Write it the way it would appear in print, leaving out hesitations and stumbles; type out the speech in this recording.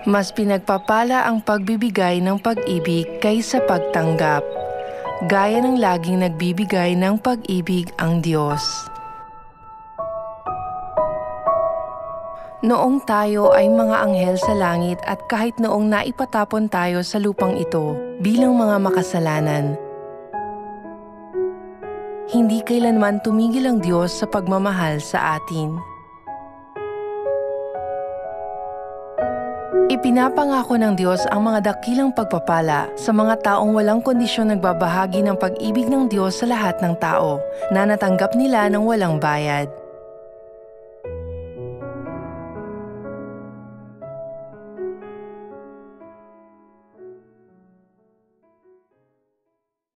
Mas pinagpapala ang pagbibigay ng pag-ibig kaysa pagtanggap, gaya ng laging nagbibigay ng pag-ibig ang Diyos. Noong tayo ay mga anghel sa langit at kahit noong naipatapon tayo sa lupang ito bilang mga makasalanan, hindi kailanman tumigil ang Diyos sa pagmamahal sa atin. Ipinapangako ng Diyos ang mga dakilang pagpapala sa mga taong walang kondisyon nagbabahagi ng pag-ibig ng Diyos sa lahat ng tao na natanggap nila ng walang bayad.